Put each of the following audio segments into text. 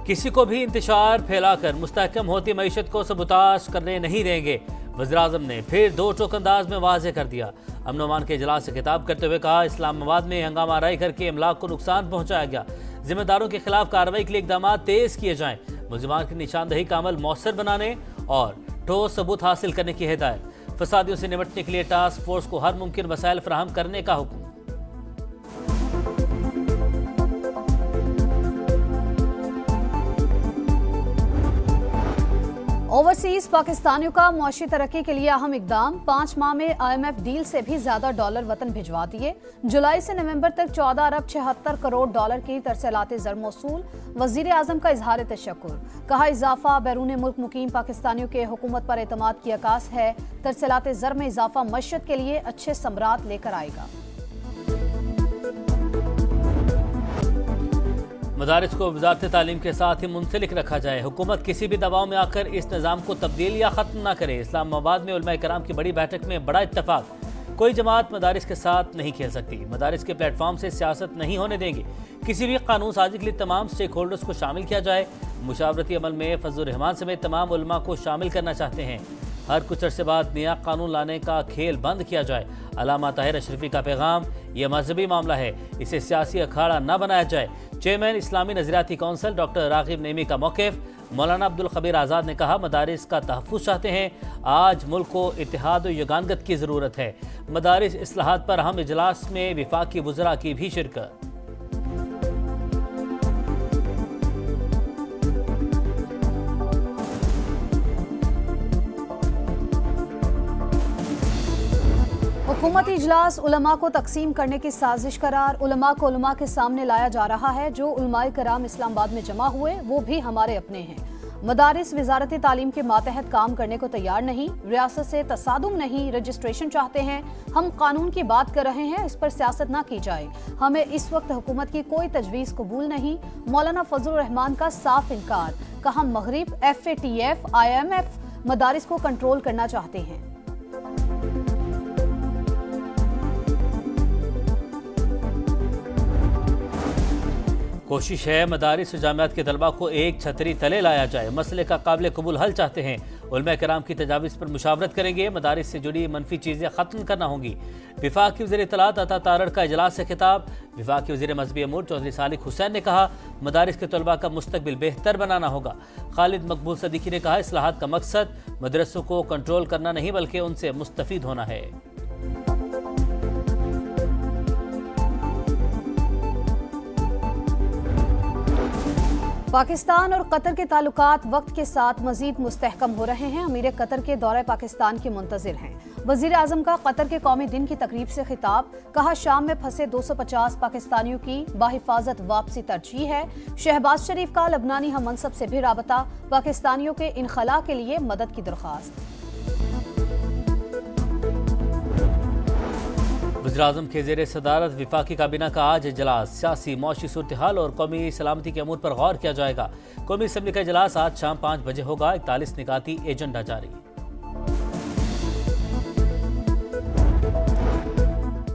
किसी को भी इंतशार फैलाकर मुस्तहकम होती मईशत को सबुताश करने नहीं देंगे। वज़ीर-ए-आज़म ने फिर दो टोक अंदाज में वाज़ेह कर दिया। अमन अमान के इजलास से खिताब करते हुए कहा, इस्लामाबाद में हंगामा आराई करके इमलाक को नुकसान पहुंचाया गया। जिम्मेदारों के खिलाफ कार्रवाई के लिए इकदाम तेज किए जाएं। मुल्ज़िमान की निशानदही का अमल मौसर बनाने और ठोस सबूत हासिल करने की हिदायत। फसादियों से निपटने के लिए टास्क फोर्स को हर मुमकिन वसाइल फराहम करने का हुक्म। ओवरसीज पाकिस्तानियों का मुआशी तरक्की के लिए अहम इकदाम। 5 माह में IMF डील से भी ज्यादा डॉलर वतन भिजवा दिए। जुलाई से नवंबर तक 14 अरब 76 करोड़ डॉलर की तरसेलात ज़र मौसूल। वज़ीर आज़म का इजहार तशक्कुर। कहा, इजाफा बैरून मुल्क मुकीम पाकिस्तानियों के हुकूमत पर एतमाद की अकास है। तरसेलात ज़र में इजाफा मशत के लिए अच्छे समरात लेकर आएगा। मदारिस को वजारत तालीम के साथ ही मुंसलिक रखा जाए। हुकूमत किसी भी दबाव में आकर इस निज़ाम को तब्दील या ख़त्म न करे। इस्लामाबाद में उलमा कराम की बड़ी बैठक में बड़ा इत्तफाक। कोई जमात मदारिस के साथ नहीं खेल सकती। मदारिस के प्लेटफॉर्म से सियासत नहीं होने देंगे। किसी भी कानून साजी के लिए तमाम स्टेक होल्डर्स को शामिल किया जाए। मुशावरती अमल में फजल रहमान समेत तमाम उलमा को शामिल करना चाहते हैं। हर कुछ अरसे बाद नया कानून लाने का खेल बंद किया जाए। अल्लामा ताहिर अशरफी का पैगाम, यह मजहबी मामला है, इसे सियासी अखाड़ा न बनाया जाए। चेयरमैन इस्लामी नजरियाती कौंसिल डॉक्टर रागिब नईमी का मौक़िफ़। मौलाना अब्दुल खबीर आज़ाद ने कहा, मदारिस का तहफ़्फ़ुज़ चाहते हैं। आज मुल्क को इत्तेहाद और यगानगत की ज़रूरत है। मदारिस इस्लाहात पर अहम इजलास में विफाकी वज़रा की भी शिरकत। हुकूमती इजलास उलमा को तकसीम करने की साजिश करार। उलमा को उलमा के सामने लाया जा रहा है। जो उलमाए कराम इस्लामाबाद में जमा हुए वो भी हमारे अपने हैं। मदारिस वजारत तालीम के मातहत काम करने को तैयार नहीं। रियासत से तसादुम नहीं, रजिस्ट्रेशन चाहते हैं। हम कानून की बात कर रहे हैं, इस पर सियासत ना की जाए। हमें इस वक्त हुकूमत की कोई तजवीज़ कबूल नहीं। मौलाना फजल रहमान का साफ इनकार। कहा, मगरिब, FATF, IMF मदारिस को कंट्रोल करना चाहते हैं। कोशिश है मदारिस और जामियात के तलबा को एक छतरी तले लाया जाए। मसले का काबिल कबूल हल चाहते हैं। उलमा कराम की तजावीज़ पर मुशावरत करेंगे। मदारिस से जुड़ी मनफी चीज़ें ख़त्म करना होंगी। विफाकी वज़ीर इत्तलात अता तारड़ का इजलास से खिताब। विफाकी वज़ीर मजहबी अमूर चौधरी सालिक हुसैन ने कहा, मदारिस के तलबा का मुस्तकबिल बेहतर बनाना होगा। खालिद मकबूल सदीकी ने कहा, इस्लाहात का मकसद मदरसों को कंट्रोल करना नहीं बल्कि उनसे मुस्तफ़ीद होना है। पाकिस्तान और कतर के ताल्लुकात वक्त के साथ मजीद मुस्तहकम हो रहे हैं। अमीर कतर के दौरे पाकिस्तान के मुंतजिर हैं। वज़ीर आज़म का कतर के कौमी दिन की तकरीब से खिताब। कहा, शाम में फंसे 250 पाकिस्तानियों की बाहिफाजत वापसी तरजीह है। शहबाज शरीफ का लबनानी हम मनसब से भी राबता। पाकिस्तानियों के इनखला के लिए मदद की दरख्वास्त। वज़ीर-ए-आज़म के ज़ेर सदारत विफाकी काबीना का आज इजलास। सियासी मौशी सूरत हाल और कौमी सलामती के अमूर पर गौर किया जाएगा। कौमी असम्बली का इजलास आज शाम 5 बजे होगा। 41 निकाती एजेंडा जारी।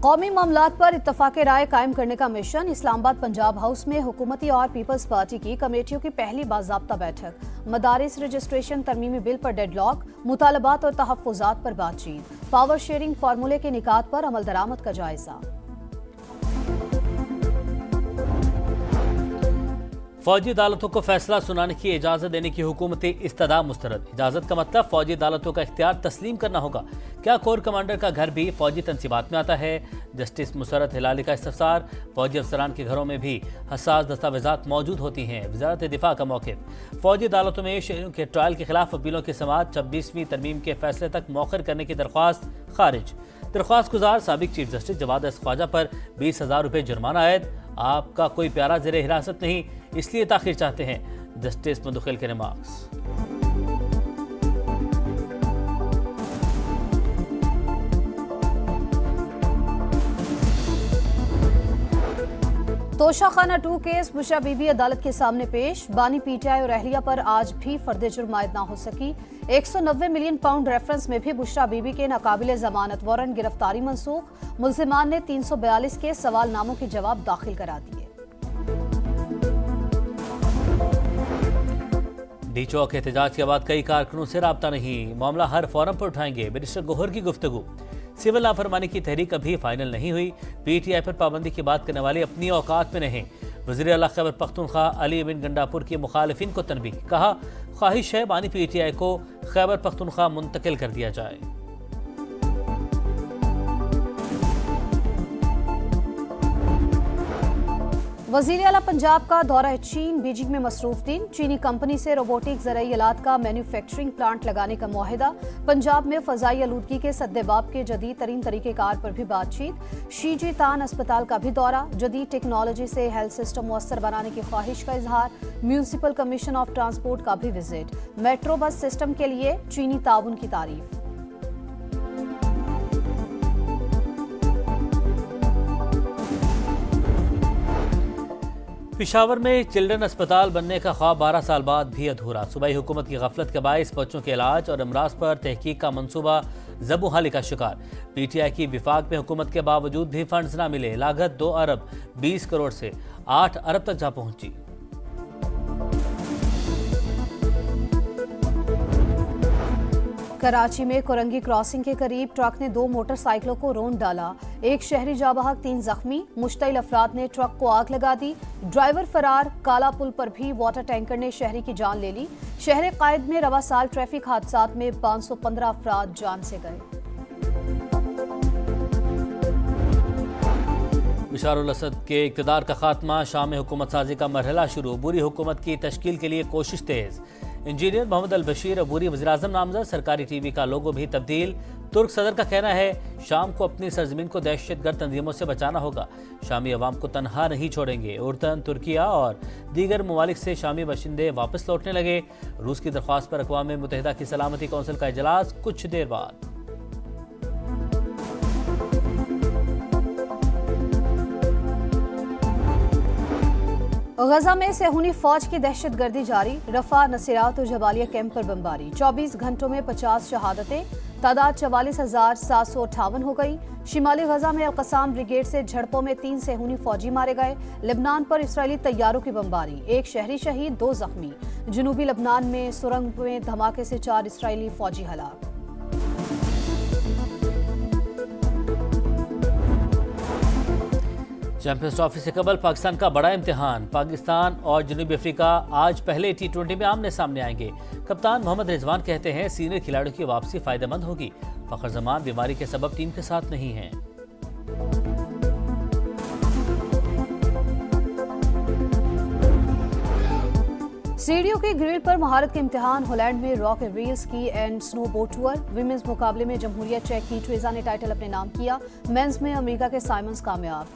कौमी मामलात पर इत्तफाक राय कायम करने का मिशन। इस्लामाबाद पंजाब हाउस में हुकूमती और पीपल्स पार्टी की कमेटियों की पहली बाज़ाब्ता बैठक। मदारिस रजिस्ट्रेशन तरमीमी बिल पर डेडलॉक। मुतालबात और तहफ़्फ़ुज़ात पर बातचीत। पावर शेयरिंग फार्मूले के निकात पर अमल दरामद का जायजा। फौजी अदालतों को फैसला सुनाने की इजाज़त देने की हुकूमती इस्तदा मुस्तरद। इजाज़त का मतलब फौजी अदालतों का इख्तियार तस्लीम करना होगा। क्या कोर कमांडर का घर भी फौजी तनसीबात में आता है? जस्टिस मुसरत हिलाली का इस्तफसार। फौजी अफसरान के घरों में भी हसास दस्तावेजात मौजूद होती हैं। वज़ारत दिफा का मौक़िफ़। फौजी अदालतों में शहरियों के ट्रायल के खिलाफ अपीलों की समाअत 26वीं तरमीम के फैसले तक मौखर करने की दरख्वास्त खारिज। दरख्वास्त गुजार साबिक चीफ जस्टिस जवाद ख्वाजा पर 20,000 रुपये जुर्माना आयद। आपका कोई प्यारा ज़ेरे हिरासत नहीं, इसलिए ताख़ीर चाहते हैं। जस्टिस मुदखिल के रिमार्क्स। तोशाखाना 2 केस बुशरा बीबी अदालत के सामने पेश। बानी PTI और अहलिया पर आज भी फर्द जुर्म आयद ना हो सकी। 190 मिलियन पाउंड रेफरेंस में भी बुशरा बीबी के नाकाबिले जमानत वारंट गिरफ्तारी मनसूख। मुल्जिमान ने 342 के सवालनामों के जवाब दाखिल करा दिए। डी चौक एहतजाज के बाद कई कारकुनों से राब्ता नहीं, मामला हर फोरम पर उठाएंगे, मिनिस्टर गोहर की गुफ्तगू। सिविल लाफरमानी की तहरीक अभी फाइनल नहीं हुई, पीटीआई पर पाबंदी की बात करने वाले अपनी औकात में नहीं। वज़ीर आला खैबर पख्तूनख्वा अली बिन गंडापुर के मुखालिफिन को तनबीह, कहा ख्वाहिश है बानी पीटीआई को खैबर पख्तूनख्वा मुंतकिल कर दिया जाए। वज़ीर आला पंजाब का दौरा चीन, बीजिंग में मसरूफ दिन। चीनी कंपनी से रोबोटिक ज़राई आलात का मैन्युफैक्चरिंग प्लांट लगाने का मुआहिदा। पंजाब में फ़ज़ाई आलूदगी के सद्देबाब के जदीद तरीन तरीक़ेकार पर भी बातचीत। शीजी तान अस्पताल का भी दौरा, जदीद टेक्नोलॉजी से हेल्थ सिस्टम मुअस्सर बनाने की ख्वाहिश का इजहार। म्यूनसिपल कमीशन ऑफ ट्रांसपोर्ट का भी विजिट। मेट्रो बस सिस्टम के लिए चीनी ताउन की तारीफ। पिशावर में चिल्ड्रन अस्पताल बनने का ख्वाब 12 साल बाद भी अधूरा। सूबाई हुकूमत की गफलत के बायस बच्चों के इलाज और अमराज पर तहकीक का मंसूबा ज़बूहाली का शिकार। पीटीआई की विफाक में हुकूमत के बावजूद भी फंड्स ना मिले, लागत 2 अरब 20 करोड़ से 8 अरब तक जा पहुंची। कराची में कोरंगी क्रॉसिंग के करीब ट्रक ने 2 मोटरसाइकिलों को रौंद डाला। एक शहरी जाबहक, 3 जख्मी। मुश्तइल अफराद ने ट्रक को आग लगा दी। ड्राइवर फरार। काला पुल पर भी वाटर टैंकर ने शहरी की जान ले ली। शहर कायद में रवा साल ट्रैफिक हादसात में 515 अफराद जान से गए। बशार उल असद के इक़्तिदार का खात्मा, शाम में हुकूमत साजी का मरहला शुरू। बुरी हुकूमत की तश्कील के लिए कोशिश तेज। इंजीनियर मोहम्मद अल बशीर अबूरी वज़ीर-ए-आज़म नामज़द, सरकारी टीवी का लोगो भी तब्दील। तुर्क सदर का कहना है शाम को अपनी सरजमीन को दहशतगर्द तंजीमों से बचाना होगा, शामी अवाम को तनहा नहीं छोड़ेंगे। उर्दन, तुर्किया और दीगर ममालिक से शामी बाशिंदे वापस लौटने लगे। रूस की दरख्वास्त पर अक़वाम मुत्तहिदा की सलामती कौंसिल का इजलास कुछ देर बाद। गजा में सेहूनी फौज की दहशतगर्दी जारी। रफा, नसीरात और जबालिया कैंप पर बमबारी। 24 घंटों में 50 शहादतें, तादाद 44,758 हो गई। शिमाली गजा में अल-कसाम ब्रिगेड से झड़पों में 3 सेहूनी फौजी मारे गए। लेबनान पर इसराइली तैयारों की बमबारी, 1 शहरी शहीद, 2 जख्मी। जनूबी लेबनान में सुरंग में धमाके से 4 इसराइली फौजी हलाक। चैंपियंस ट्रॉफी से कबल पाकिस्तान का बड़ा इम्तिहान। पाकिस्तान और जनूबी अफ्रीका आज पहले T20 में आमने सामने आएंगे। कप्तान मोहम्मद रिजवान कहते हैं सीनियर खिलाड़ियों की वापसी फायदेमंद होगी। फखर जमान बीमारी के सबब टीम के साथ नहीं हैं। सीढ़ियों के ग्रिल पर महारत के इम्तिहान। हॉलैंड में rock aerial ski and snow boat tour. Women's मुकाबले में जमहूरिया चेक की ट्रेजा ने टाइटल अपने नाम किया। मेंस में अमेरिका के साइमंस कामयाब।